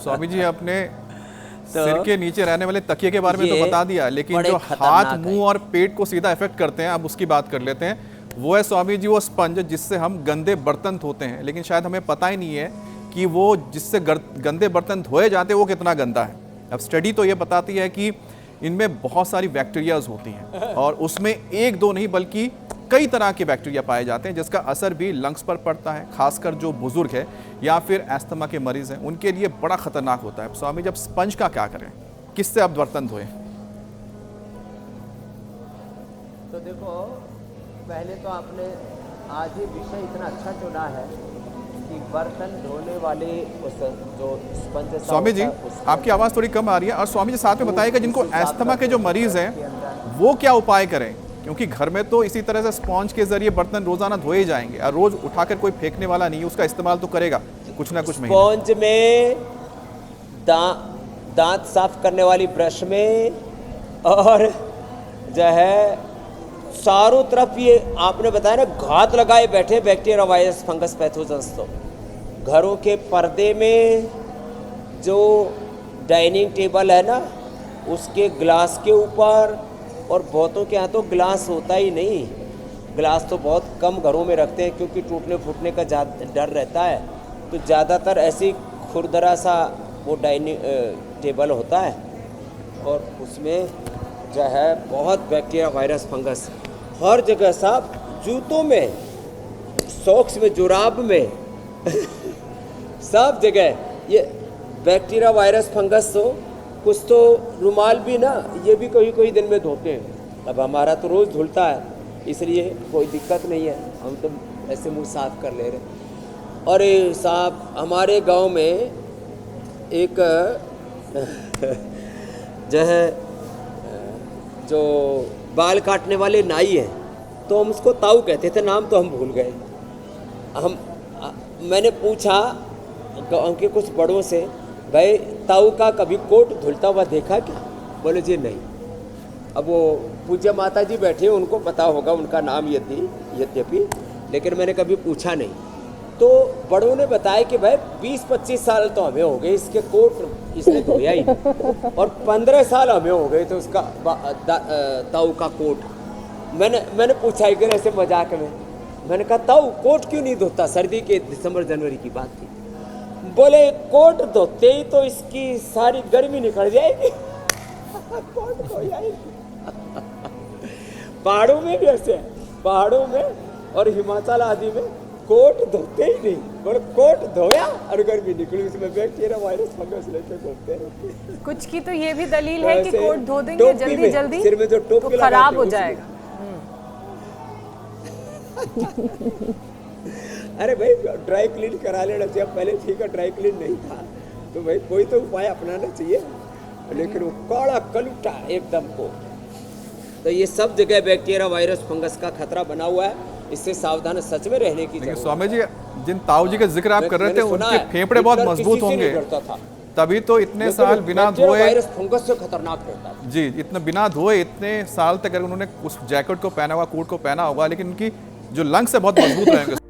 स्वामी जी आपने सिर के नीचे रहने वाले तकिए के बारे में तो बता दिया, लेकिन जो हाथ, मुंह और पेट को सीधा इफेक्ट करते हैं, अब उसकी बात कर लेते हैं। वो है स्वामी जी वो स्पंज जिससे हम गंदे बर्तन धोते हैं, लेकिन शायद हमें पता ही नहीं है कि वो जिससे गंदे बर्तन धोए जाते हैं वो कितना गंदा है। अब स्टडी तो ये बताती है कि इनमें बहुत सारी बैक्टीरियाज होती हैं और उसमें एक दो नहीं बल्कि कई तरह के बैक्टीरिया पाए जाते हैं, जिसका असर भी लंग्स पर पड़ता है। खासकर जो बुजुर्ग है या फिर एस्थमा के मरीज हैं उनके लिए बड़ा खतरनाक होता है। स्वामी जब स्पंज का क्या करें, किससे आप बर्तन धोएं? तो देखो, पहले तो आपने आज ही विषय इतना अच्छा चुना है कि बर्तन धोने वाले उस जो स्पंज। स्वामी जी आपकी आवाज़ थोड़ी कम आ रही है, और स्वामी जी साथ में बताइएगा जिनको एस्थमा के जो मरीज हैं वो क्या उपाय करें, क्योंकि घर में तो इसी तरह से स्पॉन्ज के जरिए बर्तन रोजाना धोए जाएंगे और रोज उठाकर कोई फेंकने वाला नहीं है, उसका इस्तेमाल तो करेगा कुछ ना कुछ। स्पॉन्ज में, दांत साफ करने वाली ब्रश में, और जो है चारों तरफ ये आपने बताया ना घात लगाए बैठे बैक्टीरिया, वायरस, फंगस, पैथोजेंस। तो घरों के पर्दे में, जो डाइनिंग टेबल है ना उसके ग्लास के ऊपर, और बहुतों के यहाँ तो ग्लास होता ही नहीं। ग्लास तो बहुत कम घरों में रखते हैं क्योंकि टूटने फूटने का डर रहता है, तो ज़्यादातर ऐसी खुरदरा सा वो डाइनिंग टेबल होता है, और उसमें जो है बहुत बैक्टीरिया, वायरस, फंगस हर जगह साफ। जूतों में, सॉक्स में, जुराब में सब जगह ये बैक्टीरिया, वायरस, फंगस। तो कुछ तो रुमाल भी ना ये भी कोई दिन में धोते हैं। अब हमारा तो रोज़ धुलता है, इसलिए कोई दिक्कत नहीं है, हम तो ऐसे मुंह साफ कर ले रहे। और साहब हमारे गांव में एक जो है जो बाल काटने वाले नाई हैं, तो हम उसको ताऊ कहते थे, नाम तो हम भूल गए। मैंने पूछा गाँव के कुछ बड़ों से, भाई ताऊ का कभी कोट धुलता हुआ देखा क्या? बोले जी नहीं। अब वो पूज्य माता जी बैठे, उनको पता होगा, उनका नाम यद्यपि, लेकिन मैंने कभी पूछा नहीं। तो बड़ों ने बताया कि भाई 20-25 साल तो हमें हो गए इसके कोट इसने धोया ही नहीं, और 15 साल हमें हो गए तो उसका ताऊ का कोट। मैंने पूछा एक दिन ऐसे मजाक में, मैंने कहा ताऊ कोट क्यों नहीं धोता? सर्दी के दिसंबर जनवरी की बात थी। बोले कोट धोते ही तो इसकी सारी गर्मी निकल जाएगी। कोट धोया ही पहाड़ों में भी ऐसे है, पहाड़ों में और हिमाचल आदि में कोट धोते ही नहीं। बोले कोट धोया और गर्मी निकली, उसमें बैक्टीरिया, वायरस, फंगस लेके घूमते हैं। कुछ की तो ये भी दलील है कि कोट धो देंगे जल्दी जल्दी सिर में जो टोपी तो खराब हो जाएगा। अरे भाई ड्राई क्लीन करा लेना चाहिए। पहले ठीक है ड्राई क्लीन नहीं था तो भाई कोई तो उपाय अपनाना चाहिए, लेकिन वो काला कलूटा एकदम को। तो ये सब जगह बैक्टीरिया, वायरस, फंगस का खतरा बना हुआ है, इससे सावधान सच में रहने की जरूरत है। स्वामी जी जिन ताऊ जी का जिक्र आप कर रहे थे उनके फेफड़े बहुत मजबूत होंगे, तभी तो इतने साल बिना धोए, वायरस, फंगस से खतरनाक रहता है जी, इतना बिना धोए इतने साल तक अगर उन्होंने उस जैकेट को पहना होगा, कोट को पहना होगा, लेकिन उनकी जो लंग्स है बहुत मजबूत रहेंगे।